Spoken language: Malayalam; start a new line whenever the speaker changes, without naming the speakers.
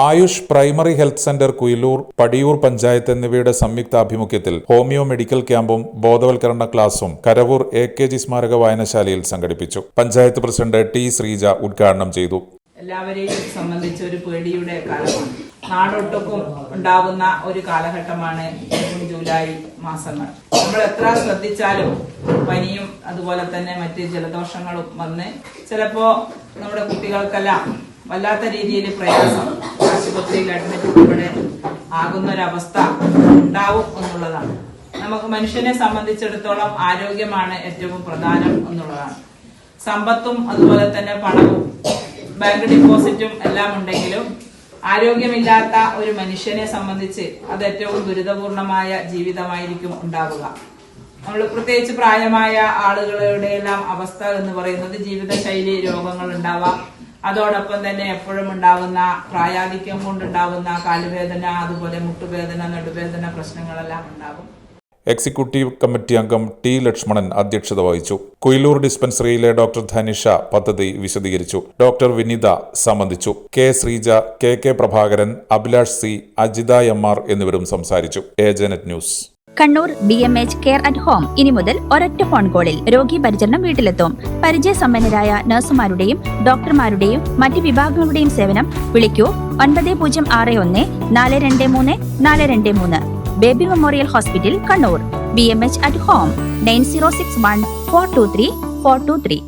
Ayush primary health centre Kuyilur, Padiyur panchayat എന്നിവയുടെ സംയുക്താഭിമുഖ്യത്തിൽ ഹോമിയോ മെഡിക്കൽ ക്യാമ്പും ബോധവൽക്കരണ ക്ലാസും കരവൂർ AKG സ്മാരക വായനശാലയിൽ സംഘടിപ്പിച്ചു. Panchayat president T. ശ്രീജ ഉദ്ഘാടനം ചെയ്തു.
എല്ലാവരെയും സംബന്ധിച്ച് ഒരു പേടിയുടെ കാലമാണ്. നാടൊട്ടുക്കും ഉണ്ടാകുന്ന ഒരു കാലഘട്ടമാണ് ജൂൺ ജൂലൈ മാസങ്ങൾ. നമ്മൾ എത്ര ശ്രദ്ധിച്ചാലും പനിയും അതുപോലെ തന്നെ മറ്റ് ജലദോഷങ്ങളും വന്ന് ചിലപ്പോ നമ്മുടെ കുട്ടികൾക്കെല്ലാം വല്ലാത്ത രീതിയിൽ പ്രയാസം, ആശുപത്രിയിൽ അഡ്മിറ്റ് ഉൾപ്പെടെ ആകുന്നൊരവസ്ഥ ഉണ്ടാവും എന്നുള്ളതാണ്. നമുക്ക് മനുഷ്യനെ സംബന്ധിച്ചിടത്തോളം ആരോഗ്യമാണ് ഏറ്റവും പ്രധാനം എന്നുള്ളതാണ്. സമ്പത്തും അതുപോലെ തന്നെ പണവും ബാങ്ക് ഡിപ്പോസിറ്റും എല്ലാം ഉണ്ടെങ്കിലും ആരോഗ്യമില്ലാത്ത ഒരു മനുഷ്യനെ സംബന്ധിച്ച് അത് ഏറ്റവും ദുരിതപൂർണമായ ജീവിതമായിരിക്കും ഉണ്ടാവുക. നമ്മൾ പ്രത്യേകിച്ച് പ്രായമായ ആളുകളുടെ എല്ലാം അവസ്ഥ എന്ന് പറയുന്നത് ജീവിതശൈലി രോഗങ്ങൾ ഉണ്ടാവാം. അതോടൊപ്പം തന്നെ എപ്പോഴും ഉണ്ടാകുന്ന പ്രായാധിക്യം കൊണ്ടുണ്ടാകുന്ന കാലുവേദന, അതുപോലെ മുട്ടുവേദന, നടുവേദന പ്രശ്നങ്ങളെല്ലാം ഉണ്ടാകും.
എക്സിക്യൂട്ടീവ് കമ്മിറ്റി അംഗം T. ലക്ഷ്മണൻ അധ്യക്ഷത വഹിച്ചു. കുയിലൂർ ഡിസ്പെൻസറിയിലെ ഡോക്ടർ ധനിഷ പദ്ധതി വിശദീകരിച്ചു. ഡോക്ടർ വിനിത സംബന്ധിച്ചു. K. Sreeja, KK Prabhakaran, Abhilash C, Ajitha MR എന്നിവരും സംസാരിച്ചു. ഏജനറ്റ് news.
Kannur BMH care at home ഇനി മുതൽ ഒരൊറ്റ ഫോൺ കോളിൽ രോഗി പരിചരണം വീട്ടിലെത്തും. പരിചയസമ്പന്നരായ നഴ്സുമാരുടെയും ഡോക്ടർമാരുടെയും മറ്റ് വിഭാഗങ്ങളുടെയും സേവനം വിളിക്കൂ 9061 423 423. Baby memorial hospital, Kannur. BMH at home 9061 423 423.